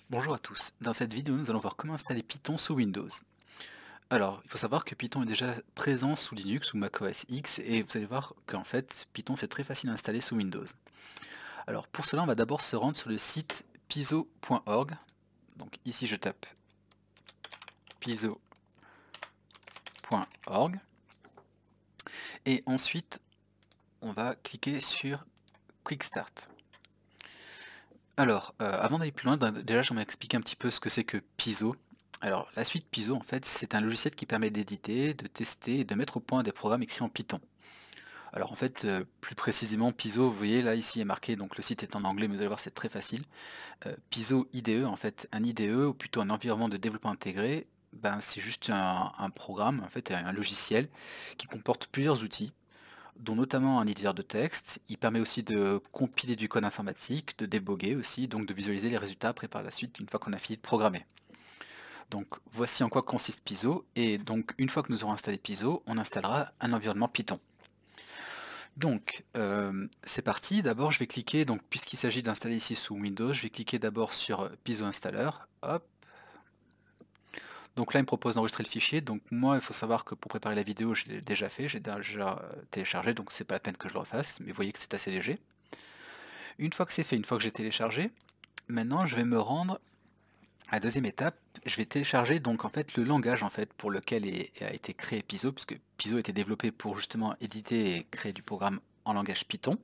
Bonjour à tous, dans cette vidéo nous allons voir comment installer Python sous Windows. Alors, il faut savoir que Python est déjà présent sous Linux ou macOS X et vous allez voir qu'en fait Python c'est très facile à installer sous Windows. Alors pour cela on va d'abord se rendre sur le site pyzo.org, donc ici je tape pyzo.org et ensuite on va cliquer sur Quick Start. Alors, avant d'aller plus loin, déjà j'aimerais expliquer un petit peu ce que c'est que Pyzo. Alors, la suite Pyzo, en fait, c'est un logiciel qui permet d'éditer, de tester et de mettre au point des programmes écrits en Python. Alors en fait, plus précisément, Pyzo, vous voyez là, ici est marqué, donc le site est en anglais, mais vous allez voir, c'est très facile. Pyzo IDE, en fait, un IDE, ou plutôt un environnement de développement intégré, ben, c'est juste un programme, en fait, un logiciel qui comporte plusieurs outils dont notamment un éditeur de texte. Il permet aussi de compiler du code informatique, de déboguer aussi, donc de visualiser les résultats après par la suite une fois qu'on a fini de programmer. Donc voici en quoi consiste Pyzo, et donc une fois que nous aurons installé Pyzo, on installera un environnement Python. Donc c'est parti, d'abord je vais cliquer, donc puisqu'il s'agit d'installer ici sous Windows, je vais cliquer d'abord sur Pyzo Installer, hop. Donc là il me propose d'enregistrer le fichier, donc moi il faut savoir que pour préparer la vidéo je l'ai déjà fait, j'ai déjà téléchargé, donc c'est pas la peine que je le refasse, mais vous voyez que c'est assez léger. Une fois que c'est fait, une fois que j'ai téléchargé, maintenant je vais me rendre à la deuxième étape, je vais télécharger donc en fait le langage en fait pour lequel a été créé Pyzo, puisque Pyzo a été développé pour justement éditer et créer du programme en langage Python.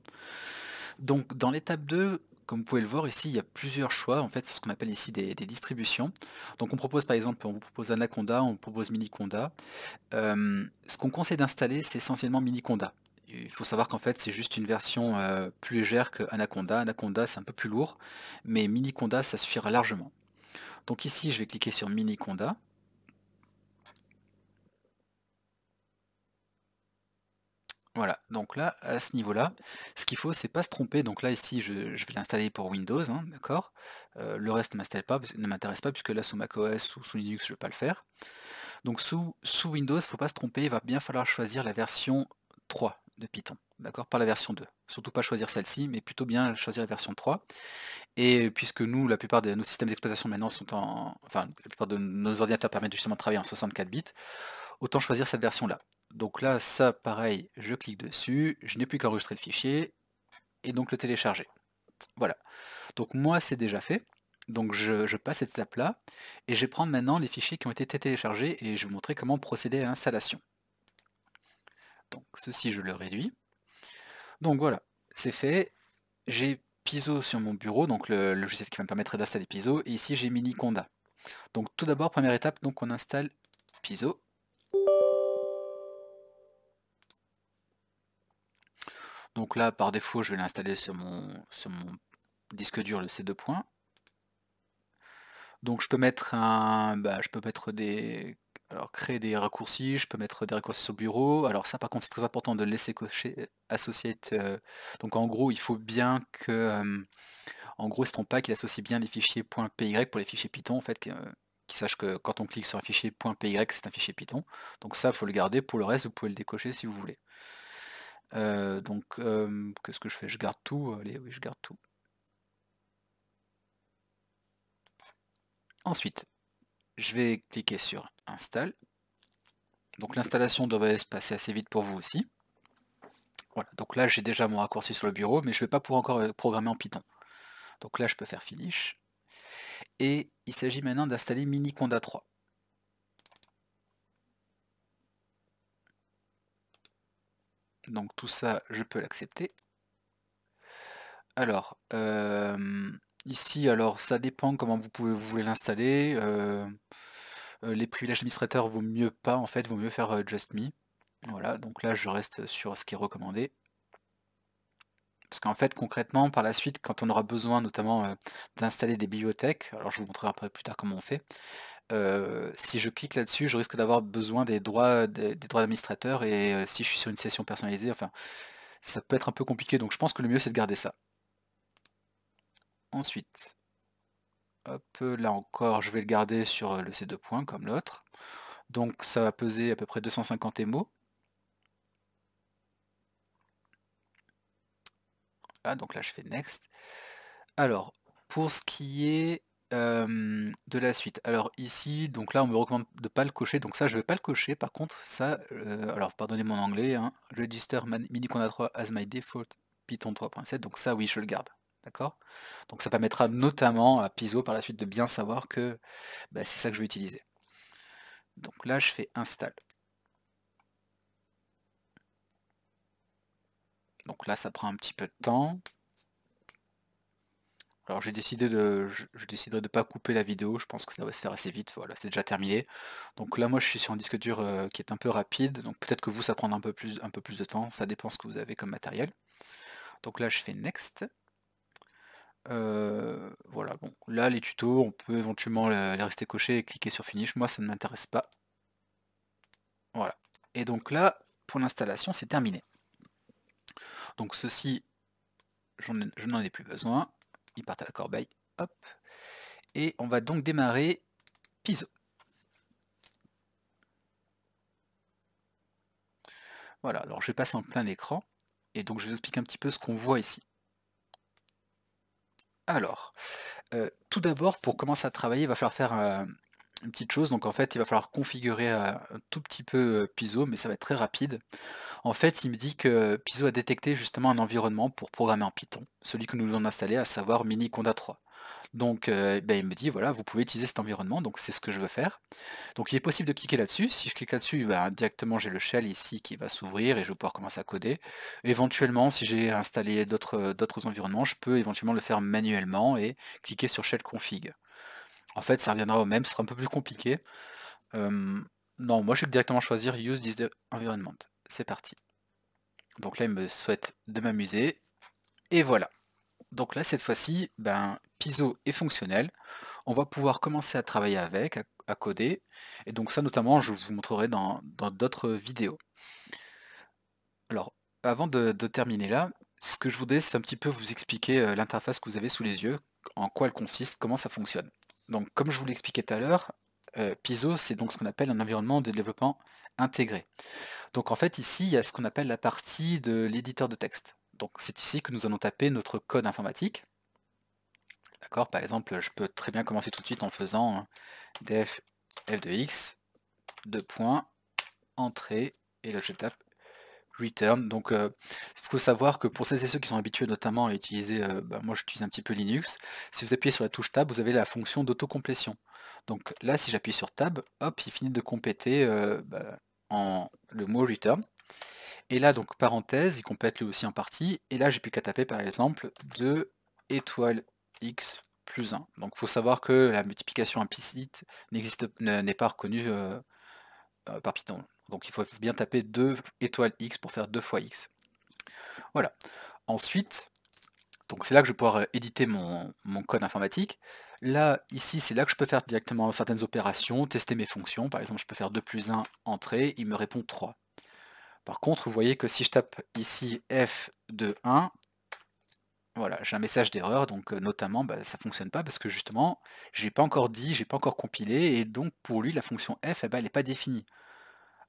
Donc dans l'étape 2, comme vous pouvez le voir ici, il y a plusieurs choix, en fait, c'est ce qu'on appelle ici des distributions. Donc on propose par exemple, on vous propose Anaconda, on vous propose Miniconda. Ce qu'on conseille d'installer, c'est essentiellement Miniconda. Il faut savoir qu'en fait, c'est juste une version plus légère que Anaconda. Anaconda, c'est un peu plus lourd, mais Miniconda, ça suffira largement. Donc ici, je vais cliquer sur Miniconda. Voilà, donc là, à ce niveau-là, ce qu'il faut, c'est pas se tromper. Donc là, ici, je vais l'installer pour Windows, hein, d'accord. Le reste ne m'intéresse pas, puisque là, sous macOS ou sous Linux, je ne vais pas le faire. Donc sous Windows, il ne faut pas se tromper, il va bien falloir choisir la version 3 de Python, d'accord, pas la version 2. Surtout pas choisir celle-ci, mais plutôt bien choisir la version 3. Et puisque nous, la plupart de nos systèmes d'exploitation maintenant sont en... Enfin, la plupart de nos ordinateurs permettent justement de travailler en 64 bits, autant choisir cette version-là. Donc là, ça, pareil, je clique dessus, je n'ai plus qu'à enregistrer le fichier, et donc le télécharger. Voilà. Donc moi, c'est déjà fait. Donc je passe cette étape-là, et je vais prendre maintenant les fichiers qui ont été téléchargés, et je vais vous montrer comment procéder à l'installation. Donc ceci, je le réduis. Donc voilà, c'est fait. J'ai Pyzo sur mon bureau, donc le logiciel qui va me permettre d'installer Pyzo, et ici j'ai Miniconda. Donc tout d'abord, première étape, donc on installe Pyzo. Donc là, par défaut, je vais l'installer sur mon disque dur, le C2 points. Donc je peux mettre je peux mettre alors créer des raccourcis, je peux mettre des raccourcis sur le bureau. Alors ça, par contre, c'est très important de le laisser cocher associate. Donc en gros, il faut bien que, en gros, il ne se trompe pas qu'il associe bien les fichiers .py pour les fichiers Python, en fait, qu'il sache que quand on clique sur un fichier .py, c'est un fichier Python. Donc ça, il faut le garder. Pour le reste, vous pouvez le décocher si vous voulez. Qu'est-ce que je fais? Je garde tout. Allez, oui, je garde tout. Ensuite, je vais cliquer sur Install. Donc l'installation devrait se passer assez vite pour vous aussi. Voilà, donc là j'ai déjà mon raccourci sur le bureau, mais je ne vais pas pouvoir encore programmer en Python. Donc là je peux faire Finish. Et il s'agit maintenant d'installer Miniconda 3. Donc tout ça, je peux l'accepter. Alors, ici, alors ça dépend comment vous voulez l'installer. Les privilèges d'administrateur vaut mieux pas, en fait, vaut mieux faire Just Me. Voilà, donc là je reste sur ce qui est recommandé. Parce qu'en fait, concrètement, par la suite, quand on aura besoin notamment d'installer des bibliothèques, alors je vous montrerai après plus tard comment on fait, si je clique là-dessus, je risque d'avoir besoin des droits d'administrateur, et si je suis sur une session personnalisée, enfin, ça peut être un peu compliqué, donc je pense que le mieux c'est de garder ça. Ensuite, hop, là encore, je vais le garder sur le C2 points comme l'autre. Donc ça va peser à peu près 250 MO. Voilà, donc là je fais Next. Alors, pour ce qui est de la suite. Alors ici, donc là, on me recommande de pas le cocher, donc ça, je vais pas le cocher. Par contre, ça, alors pardonnez mon anglais, hein, Register MIDI Conda 3 as my default Python 3.7, donc ça, oui, je le garde. D'accord? Donc ça permettra notamment à Piso par la suite de bien savoir que bah, c'est ça que je vais utiliser. Donc là, je fais install. Donc là, ça prend un petit peu de temps. Alors j'ai décidé je déciderai de pas couper la vidéo, je pense que ça va se faire assez vite, voilà, c'est déjà terminé. Donc là moi je suis sur un disque dur qui est un peu rapide, donc peut-être que vous ça prendra un peu plus de temps, ça dépend ce que vous avez comme matériel. Donc là je fais next. Voilà, bon, là les tutos, on peut éventuellement les rester cochés et cliquer sur finish, moi ça ne m'intéresse pas. Voilà. Et donc là, pour l'installation, c'est terminé. Donc ceci, je n'en ai plus besoin, ils partent à la corbeille, hop. Et on va donc démarrer Piso. Voilà, alors je vais passer en plein écran, et donc je vous explique un petit peu ce qu'on voit ici. Alors, tout d'abord, pour commencer à travailler, il va falloir faire une petite chose, donc en fait, il va falloir configurer un tout petit peu Piso, mais ça va être très rapide. En fait, il me dit que Piso a détecté justement un environnement pour programmer en Python, celui que nous avons installé, à savoir Miniconda 3. Donc, ben, il me dit, voilà, vous pouvez utiliser cet environnement, donc c'est ce que je veux faire. Donc il est possible de cliquer là-dessus. Si je clique là-dessus, ben, directement j'ai le shell ici qui va s'ouvrir et je vais pouvoir commencer à coder. Éventuellement, si j'ai installé d'autres environnements, je peux éventuellement le faire manuellement et cliquer sur shell config. En fait, ça reviendra au même, ce sera un peu plus compliqué. Non, moi je vais directement choisir Use this environment. C'est parti. Donc là, il me souhaite de m'amuser. Et voilà. Donc là, cette fois-ci, ben, Piso est fonctionnel. On va pouvoir commencer à travailler avec, à coder. Et donc ça, notamment, je vous montrerai dans d'autres vidéos. Alors, avant de terminer là, ce que je voudrais, c'est un petit peu vous expliquer l'interface que vous avez sous les yeux, en quoi elle consiste, comment ça fonctionne. Donc, comme je vous l'expliquais tout à l'heure, Piso, c'est donc ce qu'on appelle un environnement de développement intégré. Donc en fait, ici, il y a ce qu'on appelle la partie de l'éditeur de texte. Donc c'est ici que nous allons taper notre code informatique. D'accord? Par exemple, je peux très bien commencer tout de suite en faisant def f de x, deux points, entrée, et là je tape return. Donc il faut savoir que pour celles et ceux qui sont habitués notamment à utiliser, moi j'utilise un petit peu Linux, si vous appuyez sur la touche tab, vous avez la fonction d'autocomplétion. Donc là, si j'appuie sur tab, hop, il finit de compléter en le mot return. Et là, donc parenthèse, il complète lui aussi en partie, et là j'ai plus qu'à taper par exemple 2 étoiles x plus 1. Donc il faut savoir que la multiplication implicite n'est pas reconnue par Python. Donc il faut bien taper 2 étoiles x pour faire 2 fois x. Voilà. Ensuite, donc c'est là que je vais pouvoir éditer mon code informatique. Là, ici, c'est là que je peux faire directement certaines opérations, tester mes fonctions. Par exemple, je peux faire 2 plus 1, entrée, il me répond 3. Par contre, vous voyez que si je tape ici f de 1, voilà, j'ai un message d'erreur, donc notamment, ça fonctionne pas parce que justement, j'ai pas encore dit, j'ai pas encore compilé, et donc pour lui, la fonction f, elle n'est pas définie.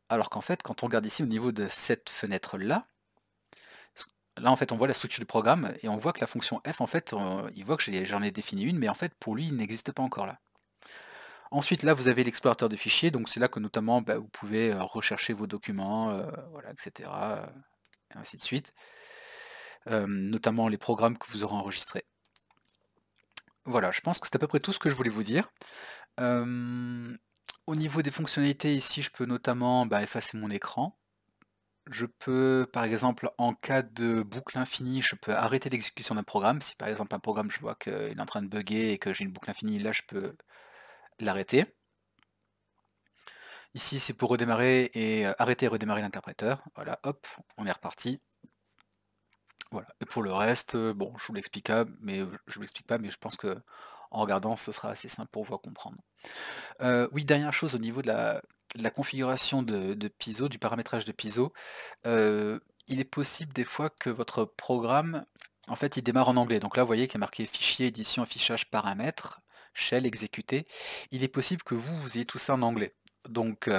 Alors qu'en fait, quand on regarde ici au niveau de cette fenêtre-là, là en fait on voit la structure du programme, et on voit que la fonction f, en fait, il voit que j'en ai défini une, mais en fait pour lui, il n'existe pas encore là. Ensuite, là, vous avez l'explorateur de fichiers, donc c'est là que notamment vous pouvez rechercher vos documents, voilà, etc. Et ainsi de suite. Notamment les programmes que vous aurez enregistrés. Voilà, je pense que c'est à peu près tout ce que je voulais vous dire. Au niveau des fonctionnalités, ici, je peux notamment effacer mon écran. Je peux, par exemple, en cas de boucle infinie, je peux arrêter l'exécution d'un programme. Si par exemple un programme, je vois qu'il est en train de bugger et que j'ai une boucle infinie, là, je peux l'arrêter. Ici, c'est pour redémarrer et arrêter et redémarrer l'interpréteur. Voilà, hop, on est reparti. Voilà. Et pour le reste, bon, je vous l'explique pas, mais je pense que en regardant, ce sera assez simple pour vous à comprendre. Oui, dernière chose au niveau de la configuration de Piso, du paramétrage de Piso, il est possible des fois que votre programme, en fait, il démarre en anglais. Donc là, vous voyez qu'il y a marqué fichier, édition, affichage, paramètres, shell, exécuté. Il est possible que vous ayez tout ça en anglais. Donc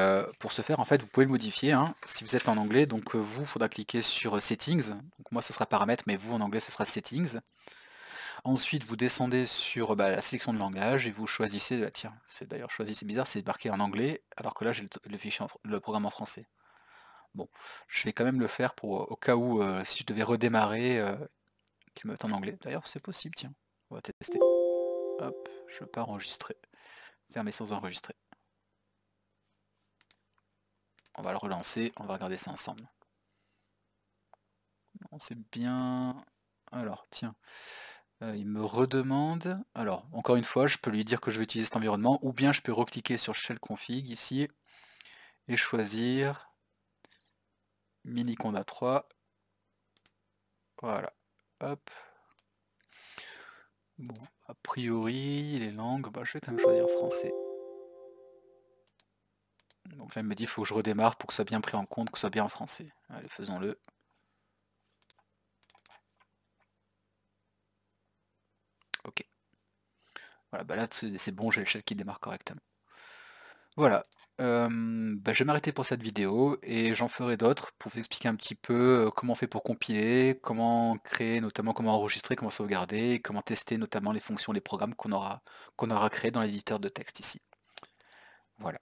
pour ce faire, en fait, vous pouvez le modifier, hein, si vous êtes en anglais. Donc vous, il faudra cliquer sur Settings. Donc moi, ce sera paramètres, mais vous, en anglais, ce sera Settings. Ensuite, vous descendez sur la sélection de langage et vous choisissez, tiens, c'est d'ailleurs choisi, c'est bizarre, c'est marqué en anglais, alors que là j'ai le fichier, le programme en français. Bon, je vais quand même le faire pour au cas où, si je devais redémarrer, qu'il me mette en anglais. D'ailleurs, c'est possible, tiens, on va tester. Hop, je veux pas enregistrer. Fermer sans enregistrer. On va le relancer, on va regarder ça ensemble. Bon, c'est bien. Alors, tiens, il me redemande. Alors, encore une fois, je peux lui dire que je vais utiliser cet environnement, ou bien je peux recliquer sur Shell Config ici et choisir Miniconda 3. Voilà. Hop. Bon, a priori, les langues, je vais quand même choisir français. Donc là, il me dit qu'il faut que je redémarre pour que ce soit bien pris en compte, que ce soit bien en français. Allez, faisons-le. Ok. Voilà, là, c'est bon, j'ai le shell qui démarre correctement. Voilà. Je vais m'arrêter pour cette vidéo et j'en ferai d'autres pour vous expliquer un petit peu comment on fait pour compiler, comment créer, notamment comment enregistrer, comment sauvegarder, comment tester notamment les fonctions, les programmes qu'on aura créés dans l'éditeur de texte ici. Voilà.